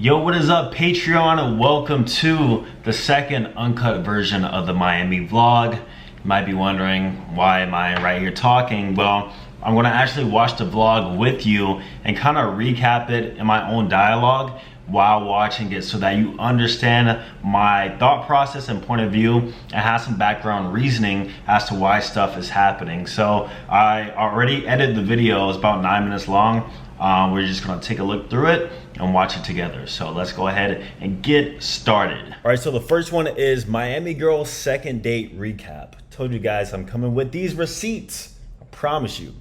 Yo, what is up, Patreon, and welcome to the second uncut version of the Miami vlog. You might be wondering, why am I right here talking? Well, I'm gonna actually watch the vlog with you and kind of recap it in my own dialogue while watching it so that you understand my thought process and point of view and have some background reasoning as to why stuff is happening. So I already edited the video, it's about 9 minutes long. We're just gonna take a look through it and watch it together. So let's go ahead and get started. All right, so the first one is Miami girl second date recap. Told you guys I'm coming with these receipts, I promise you.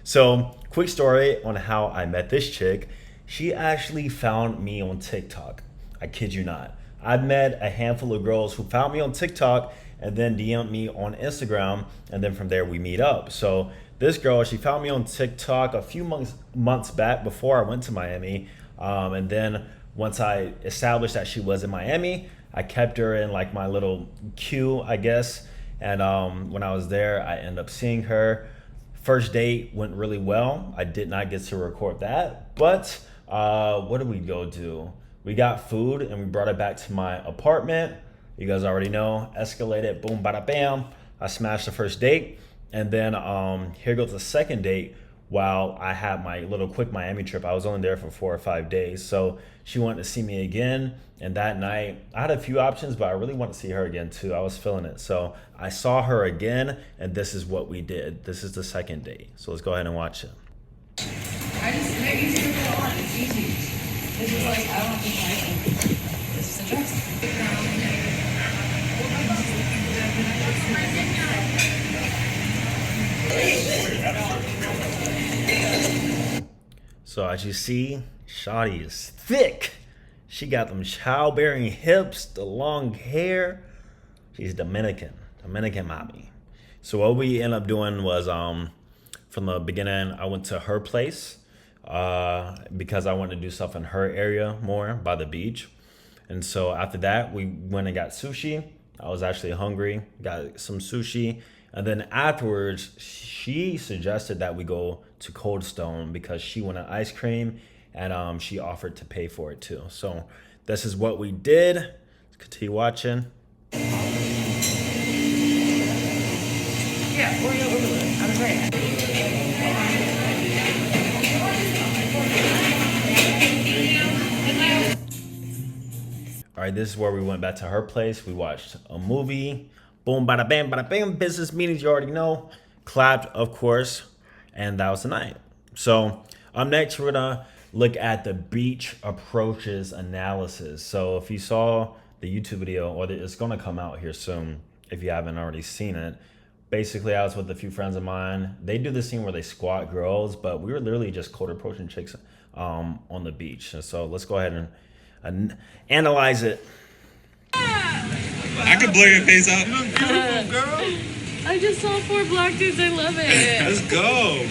So quick story on how I met this chick. She actually found me on TikTok. I kid you not. I've met a handful of girls who found me on TikTok and then DM'd me on Instagram, and then from there we meet up. So this girl, she found me on TikTok a few months back before I went to Miami. And then once I established that she was in Miami, I kept her in like my little queue, I guess. And when I was there, I ended up seeing her. First date went really well. I did not get to record that, but what did we go do? We got food and we brought it back to my apartment. You guys already know, escalated, boom, bada bam. I smashed the first date. And then here goes the second date. While I had my little quick Miami trip, I was only there for 4 or 5 days. So she wanted to see me again. And that night, I had a few options, but I really wanted to see her again too. I was feeling it. So I saw her again, and this is what we did. This is the second date. So let's go ahead and watch it. I just make it easy to put on. It's easy. This is like, I don't have to fight them. This is a dress. So as you see, Shawty is thick. She got them childbearing hips, the long hair. She's Dominican mommy. So what we ended up doing was, from the beginning, I went to her place because I wanted to do stuff in her area more by the beach. And so after that, we went and got sushi. I was actually hungry, got some sushi. And then afterwards, she suggested that we go to Cold Stone because she wanted ice cream, and she offered to pay for it too. So this is what we did. Let's continue watching. Yeah, Oreo overload. I'm great. All right, this is where we went back to her place. We watched a movie. Boom, bada bam, business meetings, you already know. Clapped, of course, and that was the night. So next, we're gonna look at the beach approaches analysis. So if you saw the YouTube video, or it's gonna come out here soon, if you haven't already seen it, basically I was with a few friends of mine. They do this scene where they squat girls, but we were literally just cold approaching chicks on the beach. And so let's go ahead and analyze it. I could blur your face out. You look beautiful, girl. I just saw 4 black dudes. I love it. Let's go.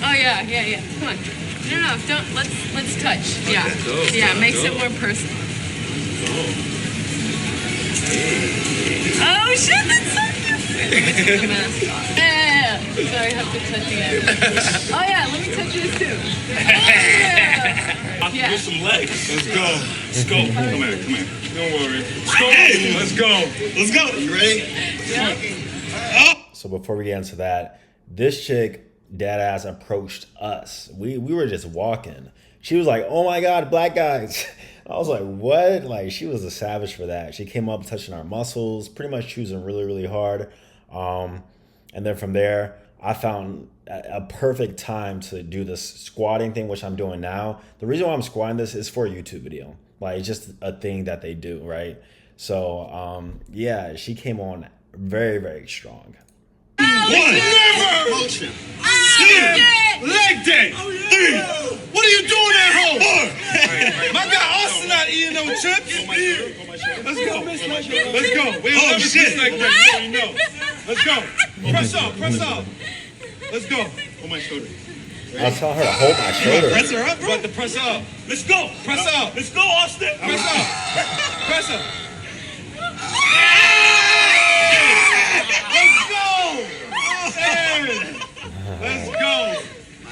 Oh yeah. Come on. No, don't. Let's touch. Yeah. Go, Yeah. go, Makes go. it more personal. Go. Oh shit! That's so cute. Let me take the mask off. Yeah. Sorry, I have to touch you. Oh yeah. Let me touch you too. Oh, yeah. Get some legs. Let's go. Let's go. Come here. Don't worry. Let's go. Let's go. You ready? Yeah. So before we get into that, this chick dead ass approached us. We were just walking. She was like, "Oh my God, black guys." I was like, "What?" Like, she was a savage for that. She came up touching our muscles, pretty much choosing really, really hard. And then from there, I found a perfect time to do this squatting thing, which I'm doing now. The reason why I'm squatting this is for a YouTube video. Like, it's just a thing that they do, right? So, yeah, she came on very, very strong. Never. Motion. Leg day. 3. What are you doing at home? 4. My guy Austin not eating no chips. Let's go. Let's go. We don't have shit like that. You know. Let's go. Press up. Let's go. On my shoulder. I saw her hold my shoulder. Press her up, bro. About to press up. Let's go. Press up. Let's go, Austin. Press up. Press up. Let's go. Let's go.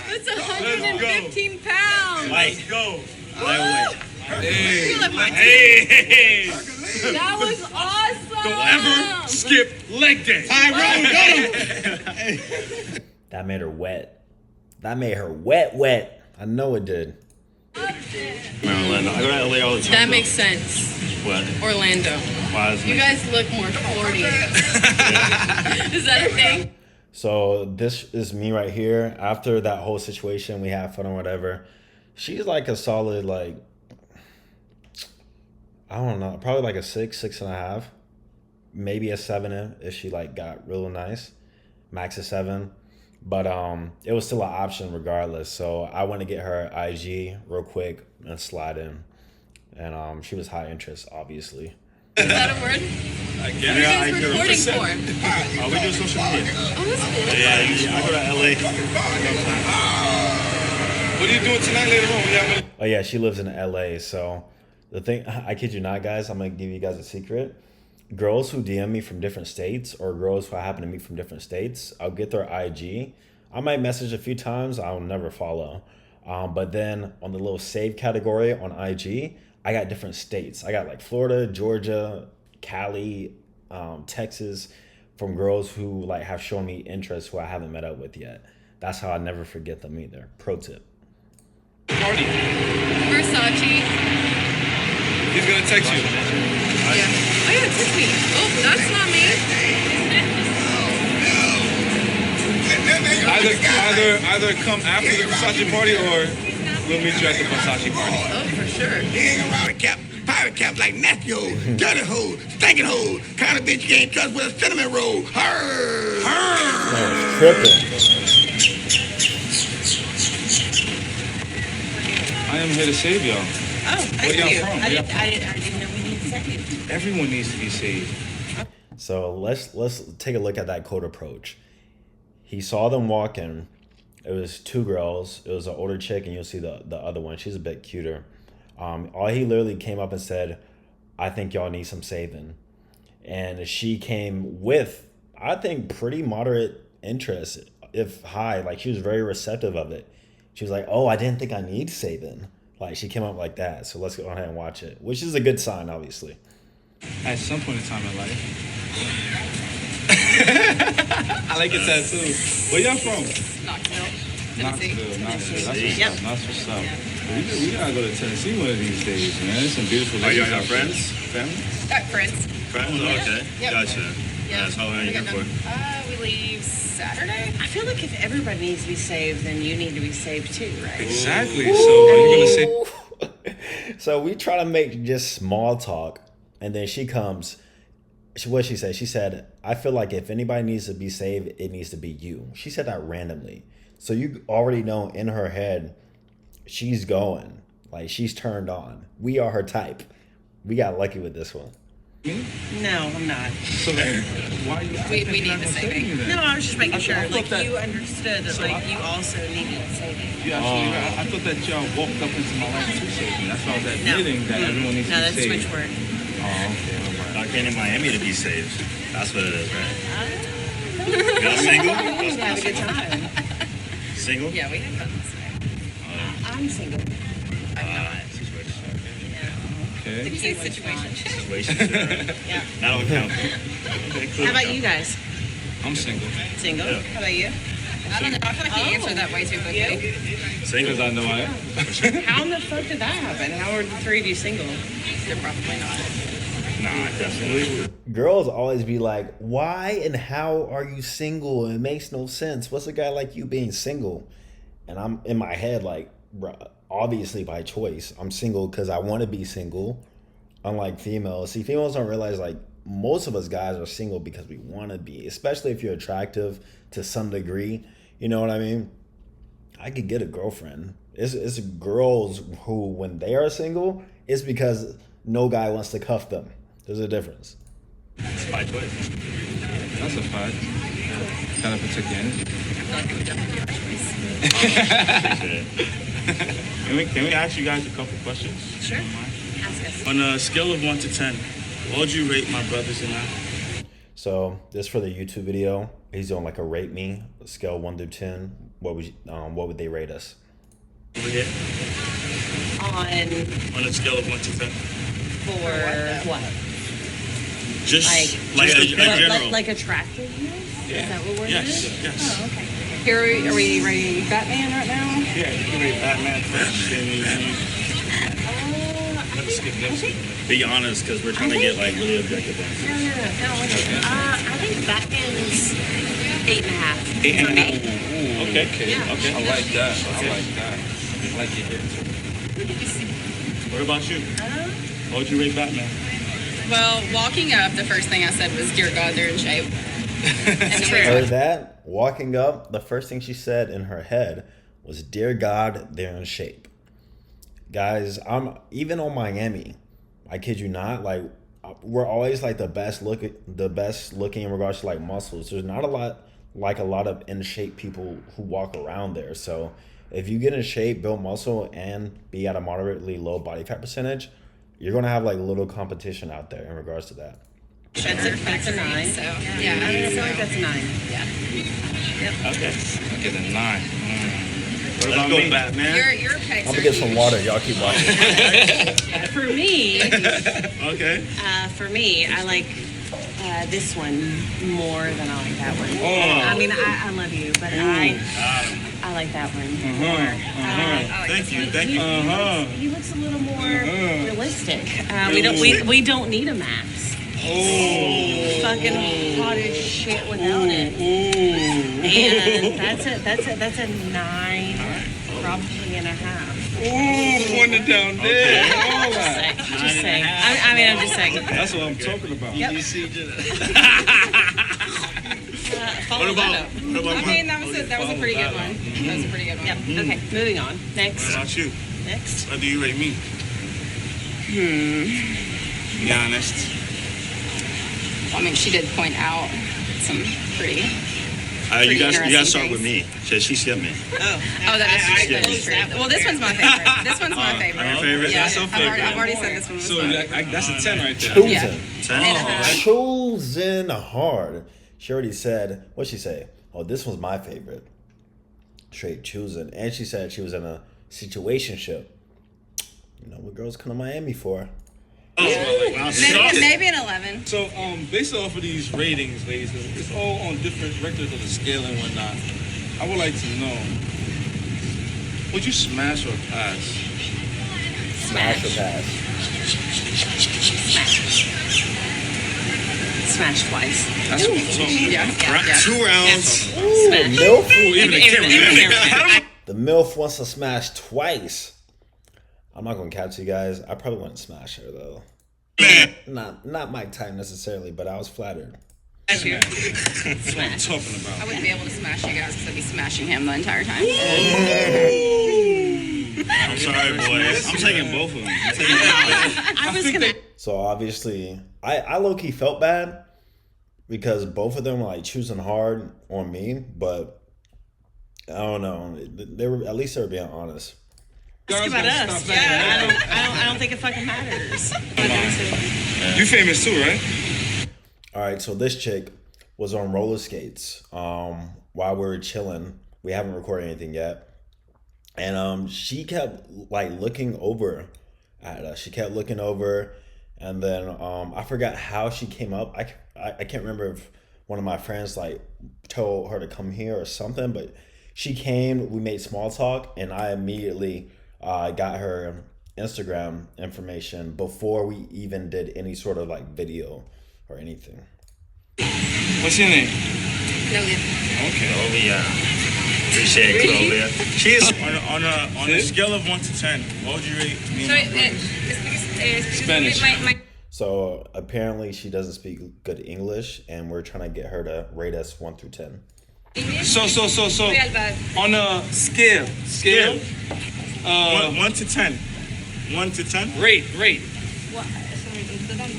That's 115 pounds. Let's go. Lightweight. You like my Hey. That was awesome. Don't ever skip leg day. Tyrone, That made her wet. That made her wet. I know it did. Orlando. I go to LA all the time. That makes sense. What? Orlando. Why is it You make guys look more flirty. Is that a thing? So this is me right here. After that whole situation, we had fun or whatever. She's like a solid, like, I don't know, probably like a 6.5, maybe a 7 if she like got real nice. Max a 7, but it was still an option regardless. So I went to get her IG real quick and slide in, and she was high interest, obviously. Is that a word? I What are you guys recording for? We do social media. Oh, that's cool. Yeah, I go to LA. What are you doing tonight later on? Oh yeah, she lives in LA. So the thing, I kid you not, guys, I'm gonna give you guys a secret. Girls who DM me from different states, or girls who I happen to meet from different states, I'll get their IG. I might message a few times. I'll never follow. But then on the little save category on IG, I got different states. I got like Florida, Georgia, Cali, Texas, from girls who like have shown me interest who I haven't met up with yet. That's how I never forget them either. Pro tip. Party. Versace. He's gonna text you. Yeah. Oh yeah, text me. Oh, that's not me. Either come after the Versace party or we'll meet you at the Versace party. Oh, for sure. Pirate cap like nasty hoe, dirty hoe, stinking hoe, kind of bitch you can't trust with a cinnamon roll. Her. That was tripping. I am here to save y'all. Oh, Where thank y'all you. from? I didn't know we needed saved. Everyone needs to be saved. So let's take a look at that code approach. He saw them walking. It was 2 girls. It was an older chick, and you'll see the other one. She's a bit cuter. All he literally came up and said, I think y'all need some saving. And she came with, I think, pretty moderate interest, if high. Like, she was very receptive of it. She was like, oh, I didn't think I need saving. Like, she came up like that. So let's go ahead and watch it, which is a good sign, obviously. At some point in time in life. I like your tattoo. Where y'all from? Knoxville. Knoxville. That's what's Yep. up. That's what's up. We gotta go to Tennessee one of these days, man. There's some beautiful Are you ladies got out there. friends? Family? Friends. Friends? Oh, okay. Yep. Gotcha. Yeah. That's how long are you here for? We leave Saturday. I feel like if everybody needs to be saved, then you need to be saved too, right? Exactly. So are you gonna say So we try to make just small talk, and then she comes. What she said? She said, I feel like if anybody needs to be saved, it needs to be you. She said that randomly. So you already know in her head, she's going. Like, she's turned on. We are her type. We got lucky with this one. No, I'm not. so? Why you? We need the saving. No, I was just making sure. thought Like, that- you understood that, like, you also needed saving. You absolutely right. I thought that y'all walked up into my life to save me. That's why I was admitting that everyone needs No, to that's be saved. switch word. Oh, okay. All right. Not getting in Miami to be saved. That's what it is, right? Y'all single? Have a good time. Single? Yeah, we had fun this night. I'm single. Okay. Key situation. Situations, yeah. That don't count. How about you guys? I'm single. Single? Yeah. How about you? I don't know. I feel like you answered that way too quickly. Single? Because I know I am. How in the fuck did that happen? How are the 3 of you single? They're probably not. Nah, definitely. Girls always be like, why and how are you single? It makes no sense. What's a guy like you being single? And I'm in my head like, bruh, obviously by choice. I'm single because I want to be single, unlike females. See, females don't realize, like, most of us guys are single because we want to be, especially if you're attractive to some degree. You know what I mean? I could get a girlfriend. It's girls who, when they are single, it's because no guy wants to cuff them. There's a difference. It's by choice. That's a fact. Gotta protect your energy. Can we ask you guys a couple questions? Sure. Ask us. On a scale of 1 to 10, what would you rate my brothers and I? So this for the YouTube video. He's doing like a rate me scale 1 through 10. What would they rate us? Over here. On a scale of 1 to 10. For what? Just Like, a general. like attractiveness? Yeah. Is that what we're Yes. doing? Yes. Oh, okay. Here, are we rating Batman right now? Yeah, you can read Batman first. Be honest, because we're trying to get like really objective answers. No. I think Batman's 8.5. 8.5. Okay. Yeah. Okay. I like that. I like it. What about you? What would you rate Batman? Well, walking up, the first thing I said was, "Dear God, they're in shape." Heard that? Walking up, the first thing she said in her head was, "Dear God, they're in shape." Guys, I'm even on Miami. I kid you not. Like, we're always like the best looking in regards to like muscles. There's not a lot of in shape people who walk around there. So if you get in shape, build muscle, and be at a moderately low body fat percentage, you're gonna have like little competition out there in regards to that. That's a 9. So, I yeah. feel like that's a 9. Yeah. Okay. I get a 9. What about me? Batman. Your pecs I'm are gonna get some huge. water. Y'all keep watching. For me, Okay. I like this one more than I like that one. Oh. I mean, I love you, but I like that one more. Thank you. He looks a little more realistic. We don't need a mask. Fucking hot as shit without it. And that's a 9, probably and a half. Ooh, one down there. All that. Just saying. I'm just saying. That's what I'm talking about. Yep. What about I mean, that was a pretty good one. That was a pretty good one. Yep. Okay, moving on. Next. What about you? Next. How do you rate me? Be honest. I mean, she did point out some pretty. You guys interesting start with things. me. She skipped me. Oh, that is true. Well, this one's my favorite. This one's my favorite. Your favorite? Yeah, That's your favorite. I've already said this one was So mine. that's a 10 right there. Chosen. Yeah. Chosen hard. She already said, what'd she say? Oh, this was my favorite. Straight chosen. And she said she was in a situationship. You know what girls come to Miami for? Maybe an 11. So, based off of these ratings, ladies, it's all on different vectors of the scale and whatnot. I would like to know, would you smash or pass? Smash or pass? Smash twice. That's what I'm talking about. Yeah. 2 rounds. Smash. MILF? Even the camera. The MILF wants to smash twice. I'm not gonna catch you guys. I probably wouldn't smash her though. Not my type necessarily, but I was flattered. Smash. Talking about. I wouldn't be able to smash you guys because I'd be smashing him the entire time. I'm sorry, boys. I'm taking both of them. I was gonna. So obviously, I low key felt bad because both of them were like choosing hard on me, but I don't know. They were at least they were being honest. Ask about us. Yeah, I don't think it fucking matters. You famous too, right? All right, so this chick was on roller skates while we were chilling. We haven't recorded anything yet, and she kept like looking over at us. She kept looking over, and then I forgot how she came up. I can't remember if one of my friends like told her to come here or something, but she came. We made small talk, and I immediately got her Instagram information before we even did any sort of like video or anything. What's your name? Logan. Okay. Clovia. Appreciate it, Clovia. She's on a scale of 1 to 10. What would you rate me? Spanish. So apparently she doesn't speak good English, and we're trying to get her to rate us 1 through 10. So on a scale. 1 to 10. 1 to 10? Rate.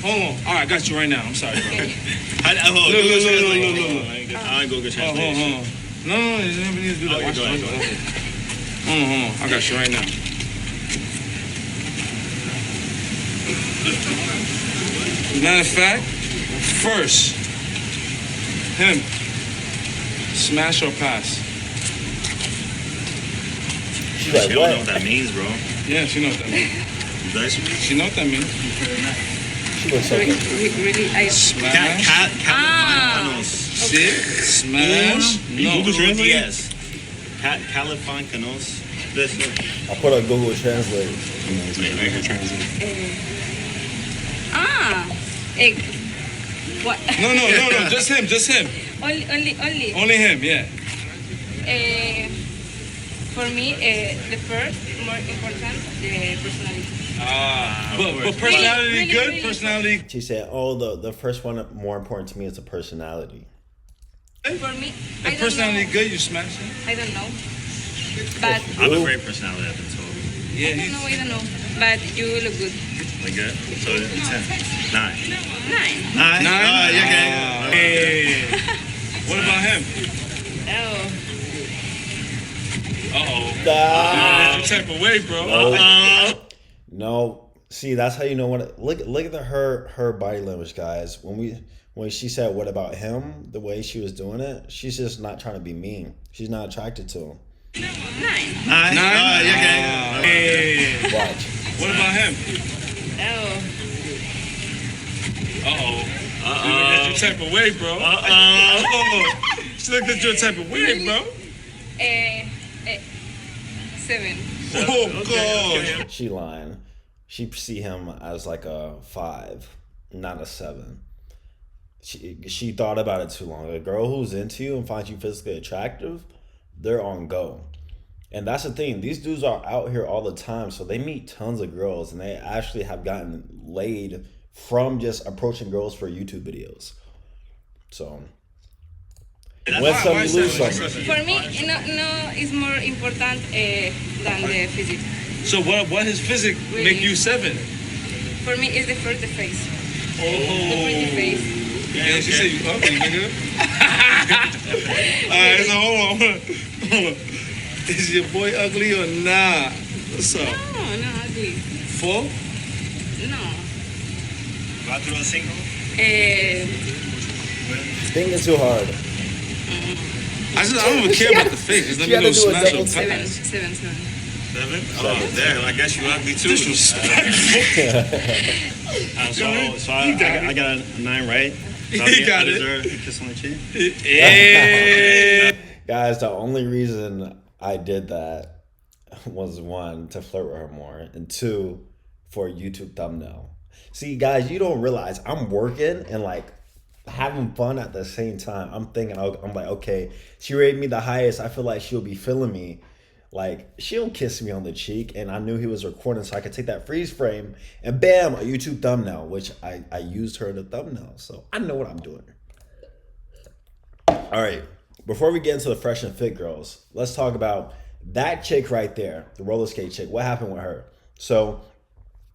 Hold on. All right, I got you right now. I'm sorry. Bro. Look. I'll go get Hold on. No, you never need to do that. Okay, go ahead. Hold on. I got you right now. Matter of fact, first, him. Smash or pass? She's like, You don't know what? what that means, bro. Yeah, she knows what that means. Nice. She knows what that means. She looks so good. Really, I. Smash. Califanos. See? Smash. No. Google Translate? Yes. Califanos. This. I put a Google Translate. What? No. Just him. Only. Only him. Yeah. For me, the first more important, the personality. But personality Really, good. really. Personality. She said, "Oh, the first one more important to me is the personality." For me, I If don't personality know. good, you smash it. I don't know. But I have a great personality, I've been told. Yeah. I don't know. But you look good. Like good? So 10. 9. 9. 9? Nine? Yeah. Hey. What about him? Oh. That's your type of way, bro. No, see, that's how you know what. Look at her body language, guys. When she said, "What about him?" The way she was doing it, she's just not trying to be mean. She's not attracted to him. 9. 9? Yeah. Hey. Watch. What about him? Oh. She looked at your type of way, bro. She looked at your type of way, bro. 7. Oh, God. She lying. She see him as like a 5, not a 7. She thought about it too long. A girl who's into you and finds you physically attractive, they're on go. And that's the thing. These dudes are out here all the time, so they meet tons of girls, and they actually have gotten laid from just approaching girls for YouTube videos. So win some, you lose some. For me, no is more important than the physique. So what his physique make you 7? For me, it's the first the face. Oh. The pretty face. Yeah, she said you ugly, nigga. Alright, so hold on. Is your boy ugly or nah? What's up? No, ugly. 4? No. 4 o 5? Thinking too hard. I don't even care about the face. Just let She me had know to do a smash double or take. pass. 7. 7? Oh, damn. I guess you ugly too. Disrespectful. So I got a 9, right? So He got I it. deserve a kiss on the cheek? Yeah. Guys, the only reason I did that was 1, to flirt with her more, and 2, for a YouTube thumbnail. See, guys, you don't realize I'm working and like having fun at the same time. I'm like, okay, she rated me the highest. I feel like she'll be feeling me. Like, she'll kiss me on the cheek, and I knew he was recording, so I could take that freeze frame and bam, a YouTube thumbnail, which I used her in the thumbnail. So I know what I'm doing. All right, before we get into the Fresh and Fit girls, let's talk about that chick right there, the roller skate chick. What happened with her? So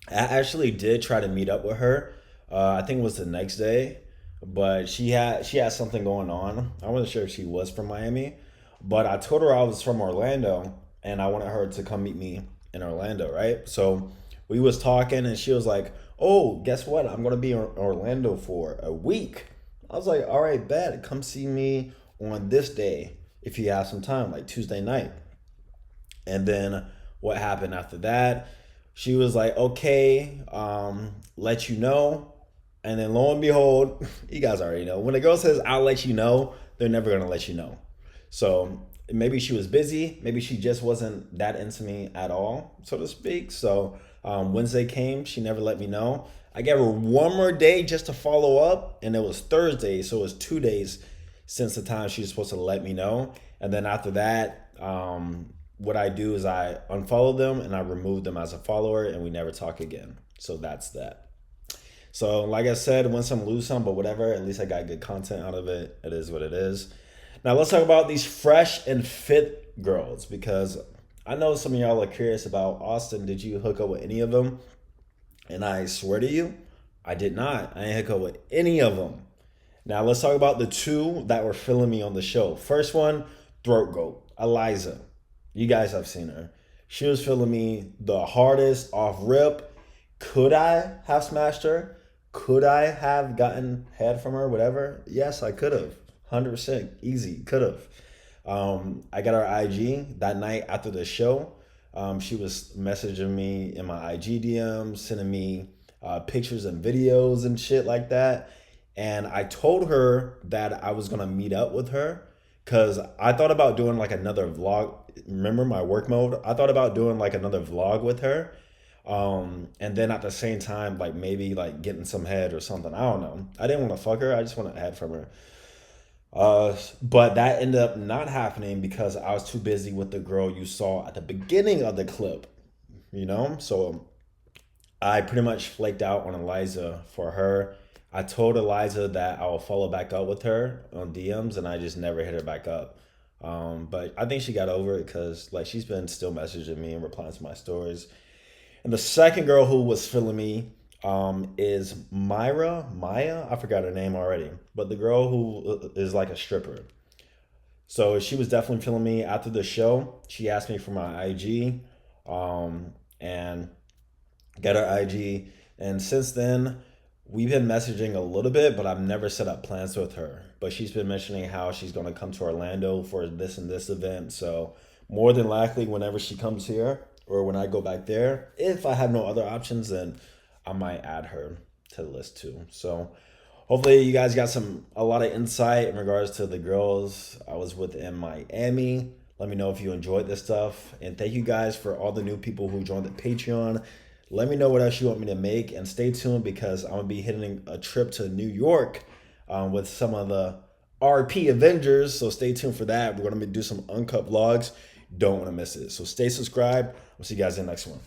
I actually did try to meet up with her. I think it was the next day, but she had something going on. I wasn't sure if she was from Miami, but I told her I was from Orlando and I wanted her to come meet me in Orlando, right? So we was talking and she was like, "Oh, guess what? I'm gonna be in Orlando for a week." I was like, "All right, bet. Come see me on this day if you have some time, like Tuesday night." And then what happened after that? She was like, "Okay, let you know." And then lo and behold, you guys already know. When a girl says, "I'll let you know," they're never gonna let you know. So maybe she was busy. Maybe she just wasn't that into me at all, so to speak. So Wednesday came. She never let me know. I gave her one more day just to follow up, and it was Thursday. So it was 2 days since the time she was supposed to let me know. And then after that, what I do is I unfollow them and I remove them as a follower, and we never talk again. So that's that. So like I said, win some, lose some, but whatever. At least I got good content out of it. It is what it is. Now let's talk about these Fresh and Fit girls, because I know some of y'all are curious about, Austin, did you hook up with any of them? And I swear to you, I did not. I ain't hook up with any of them. Now let's talk about the 2 that were filling me on the show. First one, Throat Goat, Eliza. You guys have seen her. She was filling me the hardest off rip. Could I have smashed her? Could I have gotten head from her? Whatever. Yes, I could have. 100% easy. Could have. I got her IG that night after the show. She was messaging me in my IG DMs, sending me pictures and videos and shit like that. And I told her that I was gonna meet up with her because I thought about doing like another vlog. Remember my work mode? I thought about doing like another vlog with her. And then at the same time, like maybe like getting some head or something. I don't know. I didn't want to fuck her. I just want to head from her. But that ended up not happening because I was too busy with the girl you saw at the beginning of the clip, you know? So I pretty much flaked out on Eliza for her. I told Eliza that I will follow back up with her on DMs, and I just never hit her back up. But I think she got over it because like she's been still messaging me and replying to my stories. And the second girl who was feeling me is Maya. I forgot her name already, but the girl who is like a stripper. So she was definitely feeling me after the show. She asked me for my IG, and got her IG. And since then, we've been messaging a little bit, but I've never set up plans with her. But she's been mentioning how she's going to come to Orlando for this and this event. So more than likely, whenever she comes here or when I go back there, if I have no other options, then I might add her to the list too. So hopefully you guys got a lot of insight in regards to the girls I was with in Miami. Let me know if you enjoyed this stuff. And thank you guys for all the new people who joined the Patreon. Let me know what else you want me to make, and stay tuned because I'm going to be hitting a trip to New York with some of the RP Avengers. So stay tuned for that. We're going to do some uncut vlogs. Don't want to miss it. So stay subscribed. We'll see you guys in the next one.